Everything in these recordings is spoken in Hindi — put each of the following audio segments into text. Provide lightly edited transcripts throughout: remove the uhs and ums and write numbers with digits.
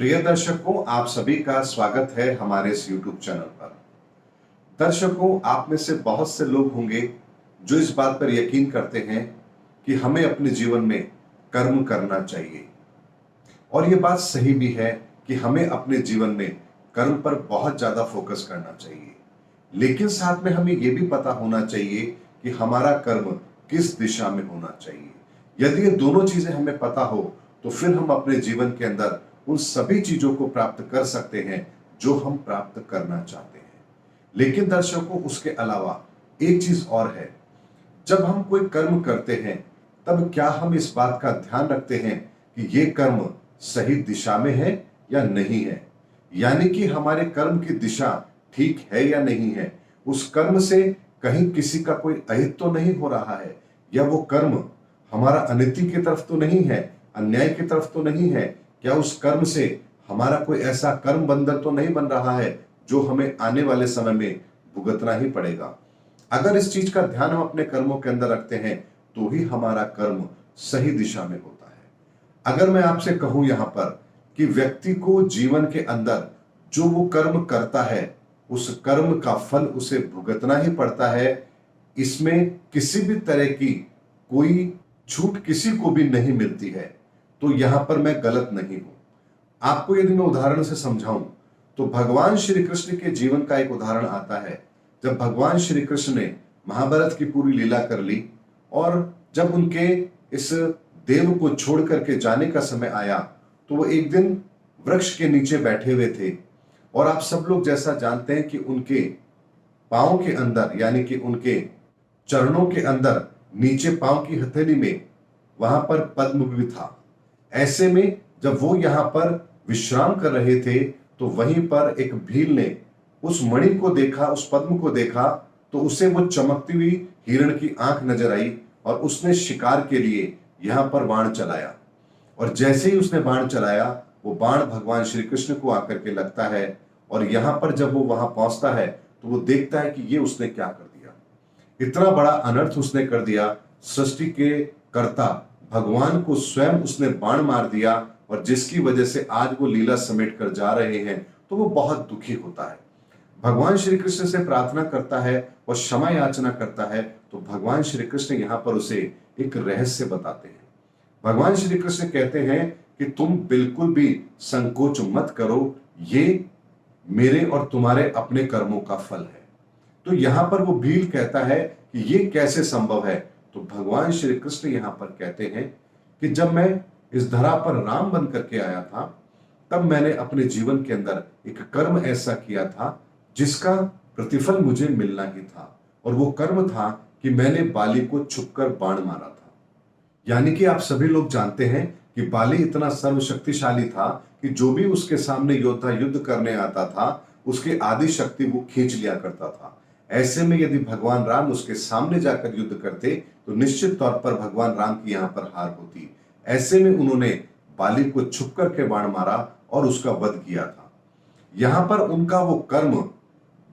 प्रिय दर्शकों, आप सभी का स्वागत है हमारे इस YouTube चैनल पर। दर्शकों, आप में से बहुत से लोग होंगे जो इस बात पर यकीन करते हैं कि हमें अपने जीवन में कर्म करना चाहिए। और ये बात सही भी है कि हमें अपने जीवन में कर्म पर बहुत ज्यादा फोकस करना चाहिए। लेकिन साथ में हमें यह भी पता होना चाहिए कि हमारा कर्म किस दिशा में होना चाहिए। यदि ये दोनों चीजें हमें पता हो तो फिर हम अपने जीवन के अंदर उन सभी चीजों को प्राप्त कर सकते हैं जो हम प्राप्त करना चाहते हैं। लेकिन दर्शकों, उसके अलावा एक चीज और है। जब हम कोई कर्म करते हैं तब क्या हम इस बात का ध्यान रखते हैं कि ये कर्म सही दिशा में है या नहीं है, यानी कि हमारे कर्म की दिशा ठीक है या नहीं है। उस कर्म से कहीं किसी का कोई अहित तो नहीं हो रहा है, या वो कर्म हमारा अनिति की तरफ तो नहीं है, अन्याय की तरफ तो नहीं है। क्या उस कर्म से हमारा कोई ऐसा कर्म बंधन तो नहीं बन रहा है जो हमें आने वाले समय में भुगतना ही पड़ेगा। अगर इस चीज का ध्यान हम अपने कर्मों के अंदर रखते हैं तो ही हमारा कर्म सही दिशा में होता है। अगर मैं आपसे कहूं यहां पर कि व्यक्ति को जीवन के अंदर जो वो कर्म करता है उस कर्म का फल उसे भुगतना ही पड़ता है, इसमें किसी भी तरह की कोई छूट किसी को भी नहीं मिलती है, तो यहां पर मैं गलत नहीं हूं। आपको यदि मैं उदाहरण से समझाऊं तो भगवान श्री कृष्ण के जीवन का एक उदाहरण आता है। जब भगवान श्री कृष्ण ने महाभारत की पूरी लीला कर ली और जब उनके इस देव को छोड़ करके जाने का समय आया तो वो एक दिन वृक्ष के नीचे बैठे हुए थे। और आप सब लोग जैसा जानते हैं कि उनके पांव के अंदर, यानी कि उनके चरणों के अंदर नीचे पांव की हथेली में वहां पर पद्म भी था। ऐसे में जब वो यहां पर विश्राम कर रहे थे तो वहीं पर एक भील ने उस मणि को देखा, उस पद्म को देखा, तो उसे वो चमकती हुई हिरण की आंख नजर आई और उसने शिकार के लिए यहां पर बाण चलाया। और जैसे ही उसने बाण चलाया वो बाण भगवान श्री कृष्ण को आकर के लगता है। और यहां पर जब वो वहां पहुंचता है तो वो देखता है कि ये उसने क्या कर दिया, इतना बड़ा अनर्थ उसने कर दिया। सृष्टि के कर्ता भगवान को स्वयं उसने बाण मार दिया और जिसकी वजह से आज वो लीला समेट कर जा रहे हैं। तो वो बहुत दुखी होता है, भगवान श्री कृष्ण से प्रार्थना करता है और क्षमा याचना करता है। तो भगवान श्री कृष्ण यहां पर उसे एक रहस्य बताते हैं। भगवान श्री कृष्ण कहते हैं कि तुम बिल्कुल भी संकोच मत करो, ये मेरे और तुम्हारे अपने कर्मों का फल है। तो यहां पर वो भील कहता है कि ये कैसे संभव है। तो भगवान श्री कृष्ण यहां पर कहते हैं कि जब मैं इस धरा पर राम बन करके आया था तब मैंने अपने जीवन के अंदर एक कर्म ऐसा किया था जिसका प्रतिफल मुझे मिलना ही था। और वो कर्म था कि मैंने बाली को छुपकर बाण मारा था। यानी कि आप सभी लोग जानते हैं कि बाली इतना सर्वशक्तिशाली था कि जो भी उसके सामने योद्धा युद्ध करने आता था उसकी आदि शक्ति वो खींच लिया करता था। ऐसे में यदि भगवान राम उसके सामने जाकर युद्ध करते तो निश्चित तौर पर भगवान राम की यहां पर हार होती। ऐसे में उन्होंने बाली को छुप करके बाण मारा और उसका वध किया था। यहां पर उनका वो कर्म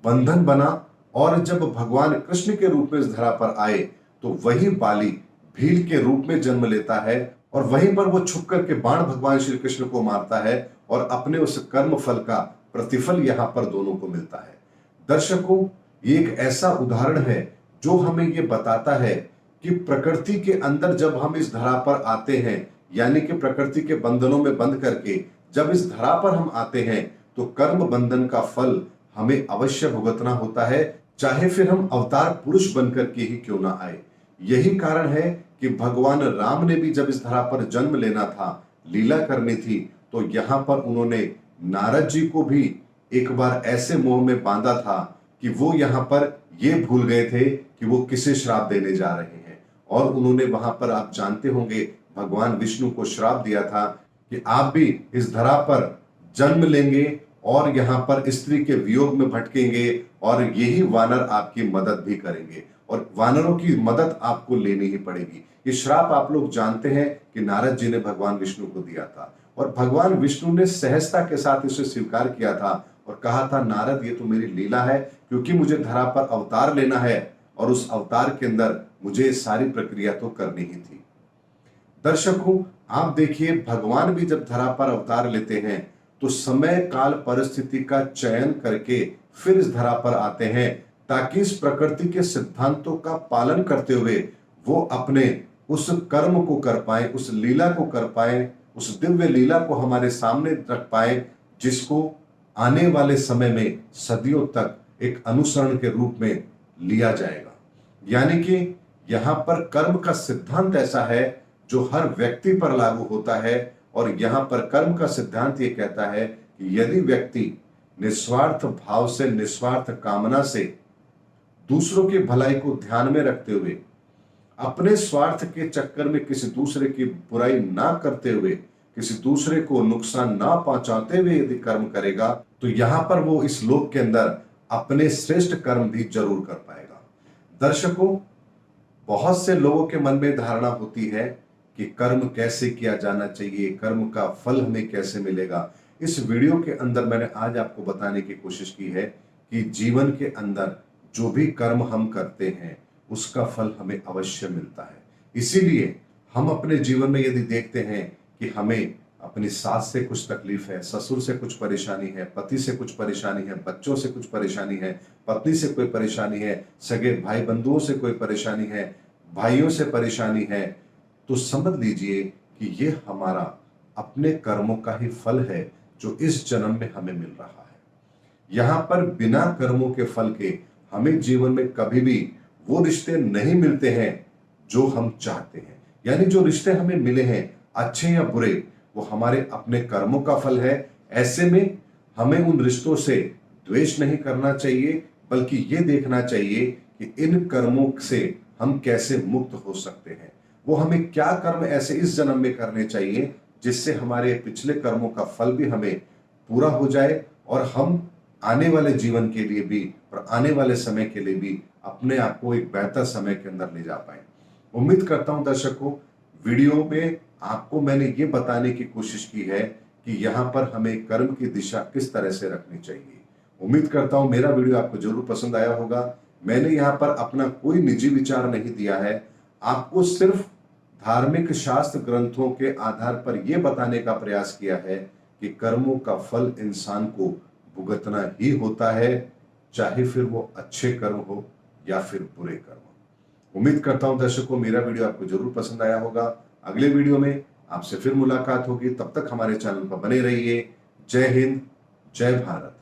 बंधन बना और जब भगवान कृष्ण के रूप में इस धरा पर आए तो वही बाली भील के रूप में जन्म लेता है और वहीं पर वो छुप करके बाण भगवान श्री कृष्ण को मारता है और अपने उस कर्म फल का प्रतिफल यहां पर दोनों को मिलता है। दर्शकों, ये एक ऐसा उदाहरण है जो हमें ये बताता है कि प्रकृति के अंदर जब हम इस धरा पर आते हैं, यानी कि प्रकृति के बंधनों में बंध करके जब इस धरा पर हम आते हैं तो कर्म बंधन का फल हमें अवश्य भुगतना होता है, चाहे फिर हम अवतार पुरुष बनकर के ही क्यों ना आए। यही कारण है कि भगवान राम ने भी जब इस धरा पर जन्म लेना था, लीला करनी थी, तो यहां पर उन्होंने नारद जी को भी एक बार ऐसे मोह में बांधा था कि वो यहां पर ये भूल गए थे कि वो किसे श्राप देने जा रहे हैं। और उन्होंने वहां पर, आप जानते होंगे, भगवान विष्णु को श्राप दिया था कि आप भी इस धरा पर जन्म लेंगे और यहां पर स्त्री के वियोग में भटकेंगे और यही वानर आपकी मदद भी करेंगे और वानरों की मदद आपको लेनी ही पड़ेगी। ये श्राप आप लोग जानते हैं कि नारद जी ने भगवान विष्णु को दिया था और भगवान विष्णु ने सहजता के साथ इसे स्वीकार किया था और कहा था, नारद ये तो मेरी लीला है, क्योंकि मुझे धरा पर अवतार लेना है और उस अवतार के अंदर मुझे सारी प्रक्रिया तो करनी ही थी। दर्शकों, आप देखिए, भगवान भी जब धरा पर अवतार लेते हैं तो समय काल परिस्थिति का चयन करके फिर इस धरा पर आते हैं, ताकि इस प्रकृति के सिद्धांतों का पालन करते हुए वो अपने उस कर्म को कर पाए, उस लीला को कर पाए, उस दिव्य लीला को हमारे सामने रख पाए, जिसको आने वाले समय में सदियों तक एक अनुसरण के रूप में लिया जाएगा। यानी कि यहां पर कर्म का सिद्धांत ऐसा है जो हर व्यक्ति पर लागू होता है, और यहां पर कर्म का सिद्धांत ये कहता है कि यदि व्यक्ति निस्वार्थ भाव से, निस्वार्थ कामना से दूसरों की भलाई को ध्यान में रखते हुए, अपने स्वार्थ के चक्कर में किसी दूसरे की बुराई ना करते हुए, किसी दूसरे को नुकसान ना पहुंचाते हुए यदि कर्म करेगा, तो यहां पर वो इस लोक के अंदर अपने श्रेष्ठ कर्म भी जरूर कर पाएगा। दर्शकों, बहुत से लोगों के मन में धारणा होती है कि कर्म कैसे किया जाना चाहिए, कर्म का फल हमें कैसे मिलेगा। इस वीडियो के अंदर मैंने आज आपको बताने की कोशिश की है कि जीवन के अंदर जो भी कर्म हम करते हैं उसका फल हमें अवश्य मिलता है। इसीलिए हम अपने जीवन में यदि देखते हैं कि हमें अपनी सास से कुछ तकलीफ है, ससुर से कुछ परेशानी है, पति से कुछ परेशानी है, बच्चों से कुछ परेशानी है, पत्नी से कोई परेशानी है, सगे भाई बंधुओं से कोई परेशानी है, भाइयों से परेशानी है, तो समझ लीजिए कि ये हमारा अपने कर्मों का ही फल है जो इस जन्म में हमें मिल रहा है। यहां पर बिना कर्मों के फल के हमें जीवन में कभी भी वो रिश्ते नहीं मिलते हैं जो हम चाहते हैं। यानी जो रिश्ते हमें मिले हैं, अच्छे या बुरे, वो हमारे अपने कर्मों का फल है। ऐसे में हमें उन रिश्तों से द्वेष नहीं करना चाहिए, बल्कि ये देखना चाहिए कि इन कर्मों से हम कैसे मुक्त हो सकते हैं। वो हमें क्या कर्म ऐसे इस जन्म में करने चाहिए जिससे हमारे पिछले कर्मों का फल भी हमें पूरा हो जाए, और हम आने वाले जीवन के लिए भी और आने वाले समय के लिए भी अपने आप को एक बेहतर समय के अंदर ले जा पाए। उम्मीद करता हूं दर्शकों, वीडियो में आपको मैंने ये बताने की कोशिश की है कि यहाँ पर हमें कर्म की दिशा किस तरह से रखनी चाहिए। उम्मीद करता हूं मेरा वीडियो आपको जरूर पसंद आया होगा। मैंने यहाँ पर अपना कोई निजी विचार नहीं दिया है, आपको सिर्फ धार्मिक शास्त्र ग्रंथों के आधार पर यह बताने का प्रयास किया है कि कर्मों का फल इंसान को भुगतना ही होता है, चाहे फिर वो अच्छे कर्म हो या फिर बुरे कर्म। उम्मीद करता हूं दर्शकों मेरा वीडियो आपको जरूर पसंद आया होगा। अगले वीडियो में आपसे फिर मुलाकात होगी, तब तक हमारे चैनल पर बने रहिए। जय हिंद, जय भारत।